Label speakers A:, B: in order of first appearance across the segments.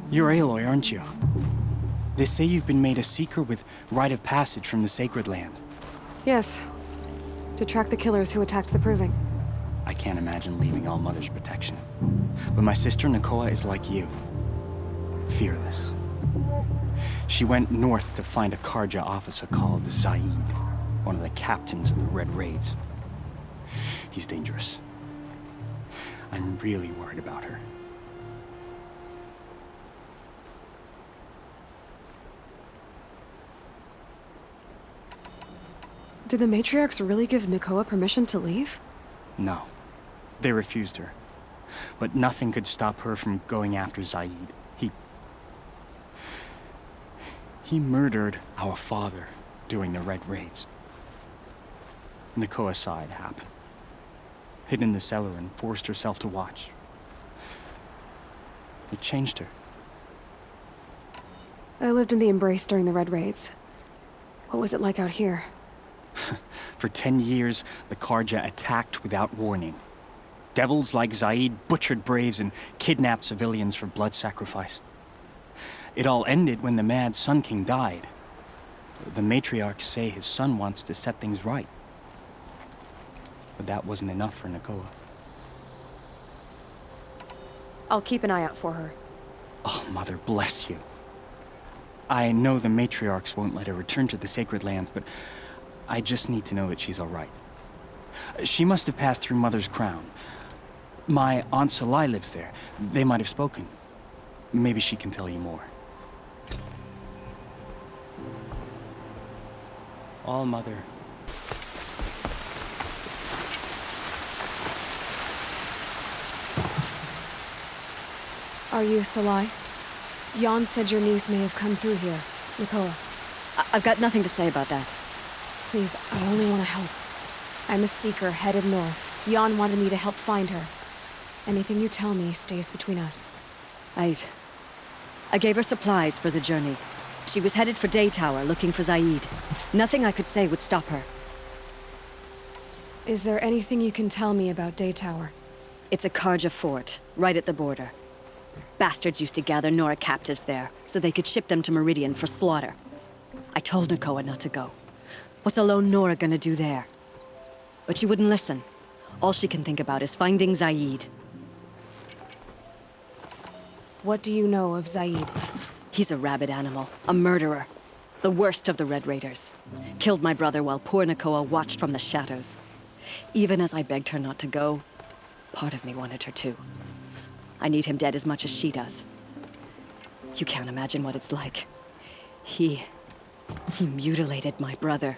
A: You're Aloy, aren't you? They say you've been made a seeker with rite of passage from the Sacred Land.
B: Yes. To track the killers who attacked the Proving.
A: I can't imagine leaving All Mother's protection. But my sister Nakoa is like you. Fearless. She went north to find a Karja officer called Zaid, one of the captains of the Red Raids. He's dangerous. I'm really worried about her.
B: Did the Matriarchs really give Nakoa permission to leave?
A: No. They refused her. But nothing could stop her from going after Zaid. He murdered our father during the Red Raids. Nakoa saw it happen. Hid in the cellar and forced herself to watch. It changed her.
B: I lived in the Embrace during the Red Raids. What was it like out here?
A: For 10 years, the Karja attacked without warning. Devils like Zaid butchered braves and kidnapped civilians for blood sacrifice. It all ended when the mad Sun King died. The matriarchs say his son wants to set things right. But that wasn't enough for Nakoa.
B: I'll keep an eye out for her.
A: Oh, Mother bless you. I know the matriarchs won't let her return to the Sacred Lands, but I just need to know that she's all right. She must have passed through Mother's crown. My Aunt Salai lives there. They might have spoken. Maybe she can tell you more. All Mother.
B: Are you Salai? Jan said your niece may have come through here. Nakoa.
C: I've got nothing to say about that.
B: Please, I only want to help. I'm a seeker headed north. Jan wanted me to help find her. Anything you tell me stays between us.
C: I gave her supplies for the journey. She was headed for Day Tower, looking for Zaid. Nothing I could say would stop her.
B: Is there anything you can tell me about Day Tower?
C: It's a Karja fort, right at the border. Bastards used to gather Nora captives there, so they could ship them to Meridian for slaughter. I told Nakoa not to go. What's a lone Nora gonna do there? But she wouldn't listen. All she can think about is finding Zaid.
B: What do you know of Zaid?
C: He's a rabid animal, a murderer. The worst of the Red Raiders. Killed my brother while poor Nakoa watched from the shadows. Even as I begged her not to go, part of me wanted her to. I need him dead as much as she does. You can't imagine what it's like. He mutilated my brother.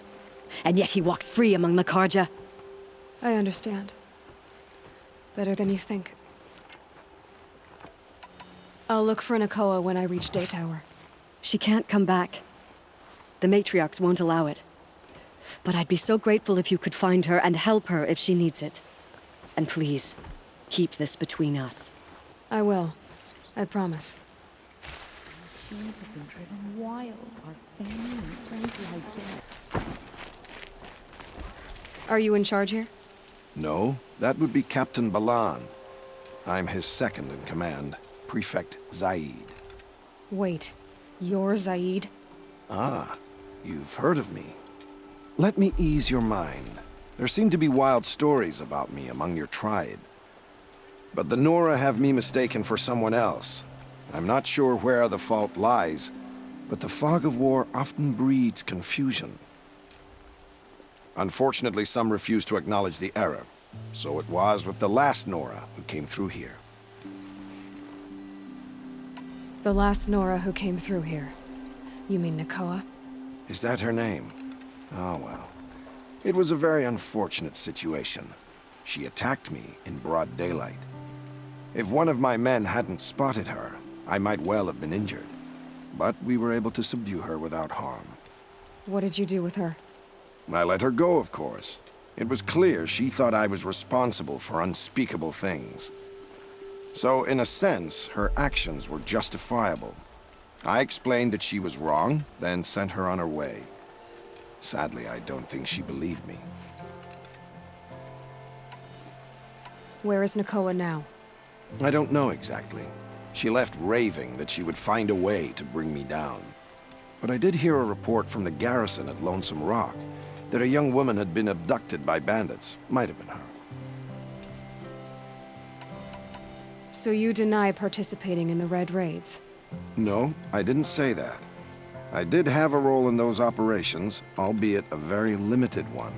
C: And yet he walks free among the Karja.
B: I understand. Better than you think. I'll look for Nakoa when I reach Day Tower.
C: She can't come back. The matriarchs won't allow it. But I'd be so grateful if you could find her and help her if she needs it. And please, keep this between us.
B: I will. I promise.
D: Things have been driven wild. Our family and friends lie dead.
B: Are you in charge here?
E: No, that would be Captain Balan. I'm his second in command, Prefect Zaid.
B: Wait, you're Zaid?
E: Ah, you've heard of me. Let me ease your mind. There seem to be wild stories about me among your tribe. But the Nora have me mistaken for someone else. I'm not sure where the fault lies, but the fog of war often breeds confusion. Unfortunately, some refuse to acknowledge the error. So it was with the last Nora who came through here.
B: The last Nora who came through here. You mean Nakoa?
E: Is that her name? Oh well. It was a very unfortunate situation. She attacked me in broad daylight. If one of my men hadn't spotted her, I might well have been injured. But we were able to subdue her without harm.
B: What did you do with her?
E: I let her go, of course. It was clear she thought I was responsible for unspeakable things. So, in a sense, her actions were justifiable. I explained that she was wrong, then sent her on her way. Sadly, I don't think she believed me.
B: Where is Nakoa now?
E: I don't know exactly. She left raving that she would find a way to bring me down. But I did hear a report from the garrison at Lonesome Rock that a young woman had been abducted by bandits. Might have been her.
B: So you deny participating in the Red Raids?
E: No, I didn't say that. I did have a role in those operations, albeit a very limited one.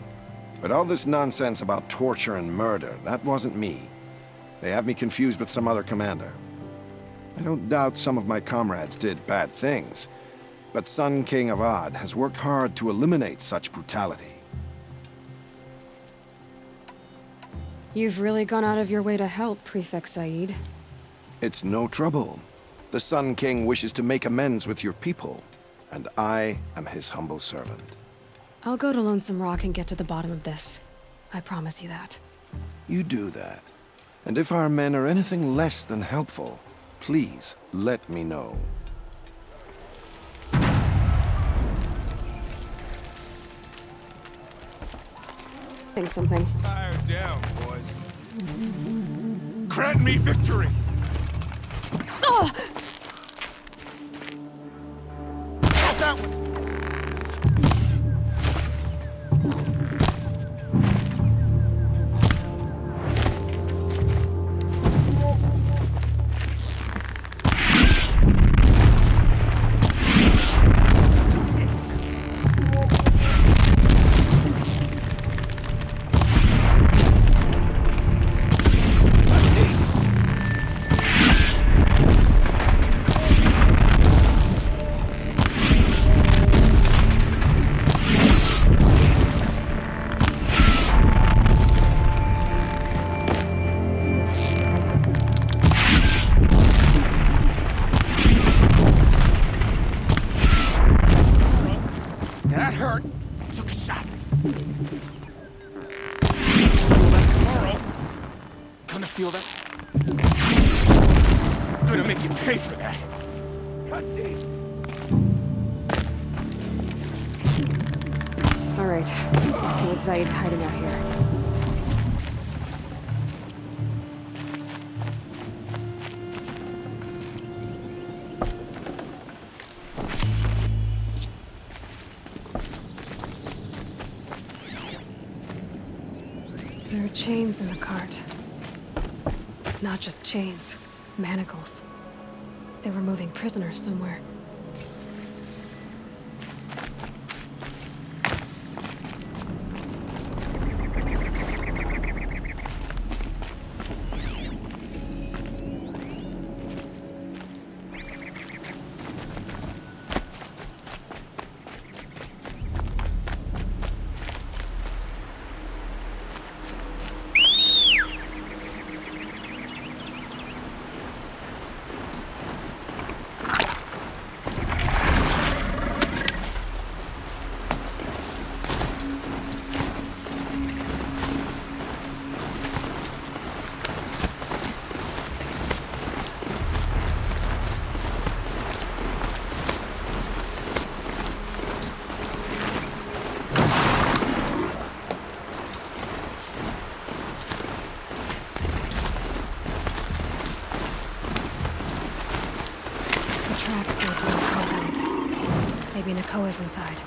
E: But all this nonsense about torture and murder, that wasn't me. They have me confused with some other commander. I don't doubt some of my comrades did bad things, but Sun King of Odd has worked hard to eliminate such brutality.
B: You've really gone out of your way to help, Prefect Said.
E: It's no trouble. The Sun King wishes to make amends with your people, and I am his humble servant.
B: I'll go to Lonesome Rock and get to the bottom of this. I promise you that.
E: You do that. And if our men are anything less than helpful, please let me know.
B: Think something.
F: Fire down, boys. Grant me victory! That one! That hurt. Took a shot. Tomorrow. Gonna feel that? Gonna make you pay for that. Cut deep.
B: All right, let's see what Zaid's hiding out here. There are chains in the cart. Not just chains, manacles. They were moving prisoners somewhere. Tracks lead to the compound. Maybe Nakoa's inside.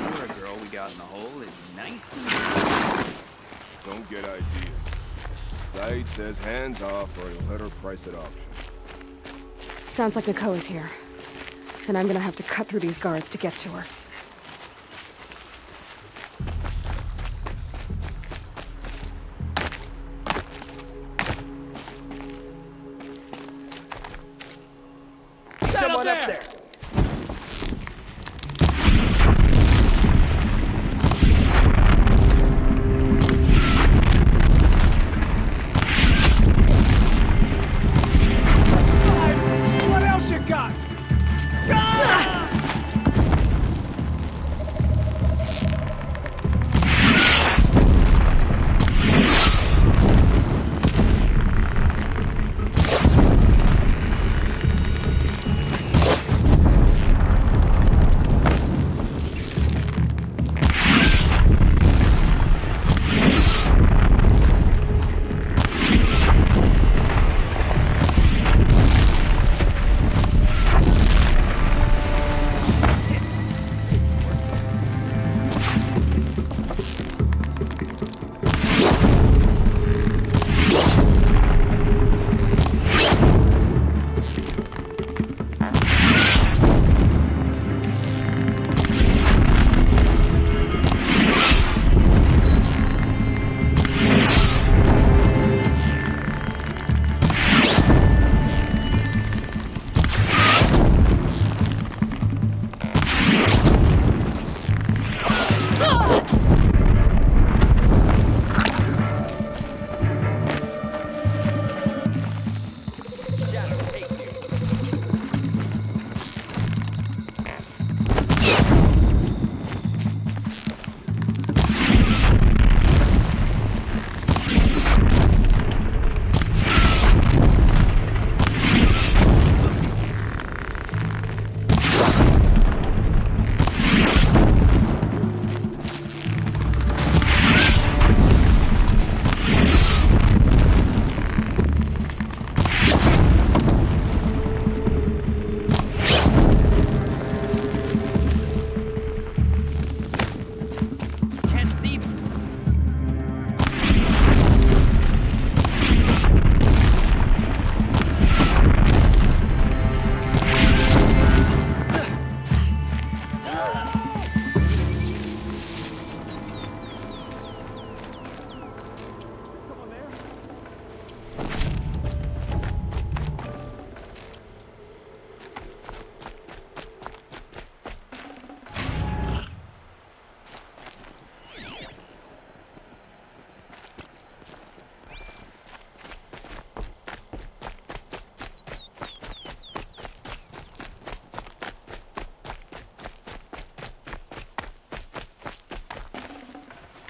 G: Poor girl we got in the hole is nice.
F: Don't get ideas. Said says hands off or he'll let her price at auction.
B: Sounds like Nakoa's here. And I'm gonna have to cut through these guards to get to her.
F: Someone up there! What else you got?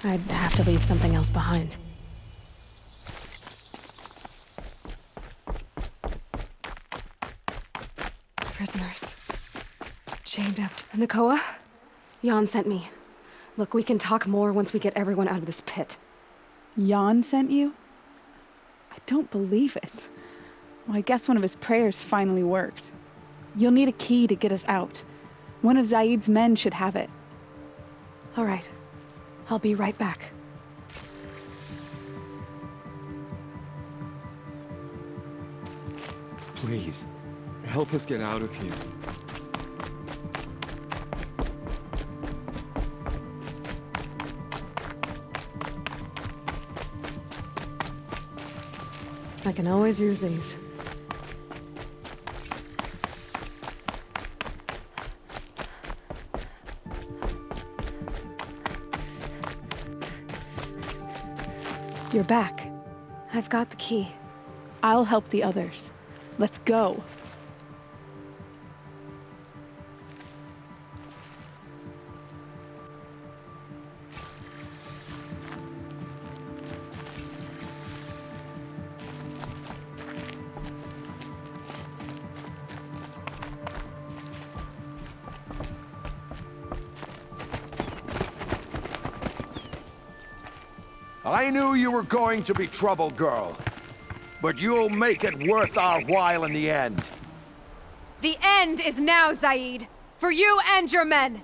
B: I'd have to leave something else behind. Prisoners. Chained up to Nakoa? Jan sent me. Look, we can talk more once we get everyone out of this pit.
H: Jan sent you? I don't believe it. Well, I guess one of his prayers finally worked. You'll need a key to get us out. One of Zaid's men should have it.
B: All right. I'll be right back.
I: Please, help us get out of here.
B: I can always use these.
H: You're back.
B: I've got the key.
H: I'll help the others. Let's go.
J: I knew you were going to be trouble, girl. But you'll make it worth our while in the end.
K: The end is now, Zaid! For you and your men!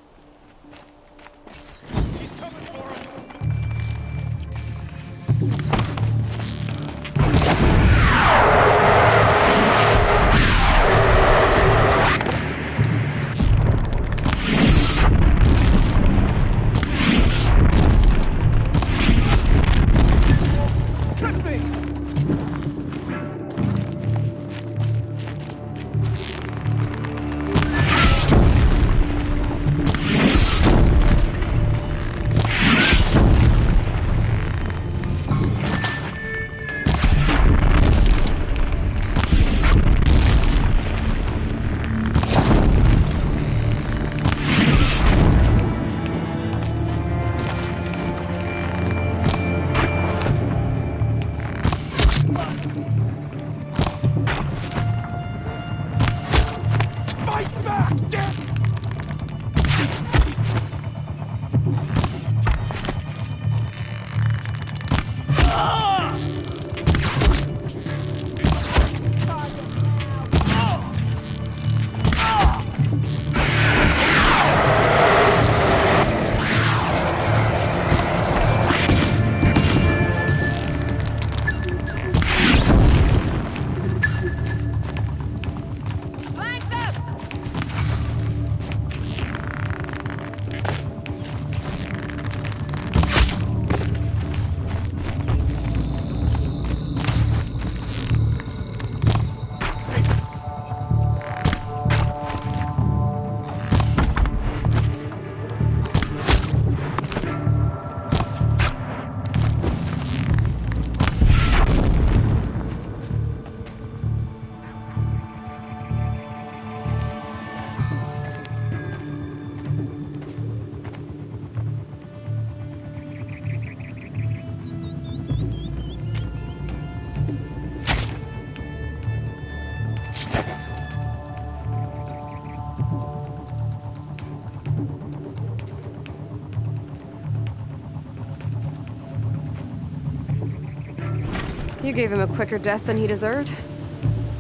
B: You gave him a quicker death than he deserved?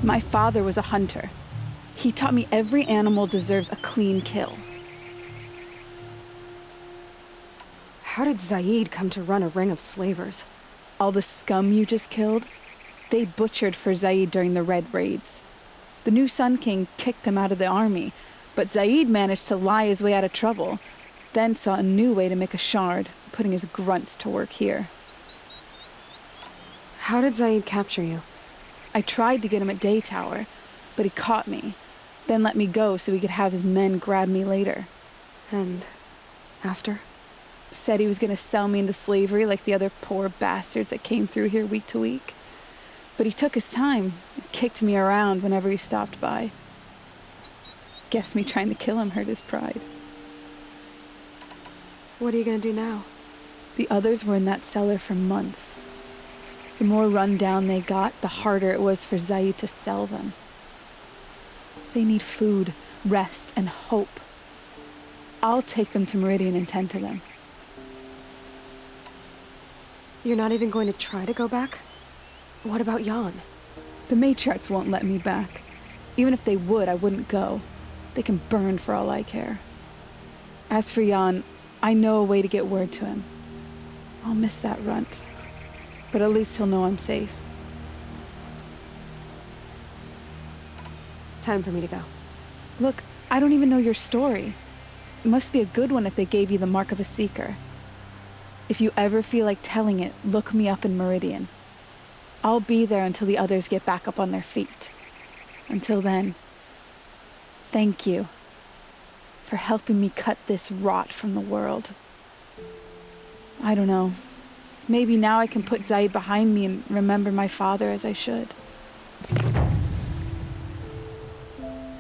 H: My father was a hunter. He taught me every animal deserves a clean kill.
B: How did Zaid come to run a ring of slavers?
H: All the scum you just killed, they butchered for Zaid during the Red Raids. The new Sun King kicked them out of the army, but Zaid managed to lie his way out of trouble, then saw a new way to make a shard, putting his grunts to work here.
B: How did Zaid capture you?
H: I tried to get him at Day Tower, but he caught me, then let me go so he could have his men grab me later.
B: And after?
H: Said he was going to sell me into slavery like the other poor bastards that came through here week to week. But he took his time, kicked me around whenever he stopped by. Guess me trying to kill him hurt his pride.
B: What are you gonna do now?
H: The others were in that cellar for months. The more run down they got, the harder it was for Zaid to sell them. They need food, rest, and hope. I'll take them to Meridian and tend to them.
B: You're not even going to try to go back? What about Jan?
H: The matriarchs won't let me back. Even if they would, I wouldn't go. They can burn for all I care. As for Jan, I know a way to get word to him. I'll miss that runt. But at least he'll know I'm safe.
B: Time for me to go.
H: Look, I don't even know your story. It must be a good one if they gave you the mark of a seeker. If you ever feel like telling it, look me up in Meridian. I'll be there until the others get back up on their feet. Until then, thank you for helping me cut this rot from the world. I don't know. Maybe now I can put Zaid behind me and remember my father as I should.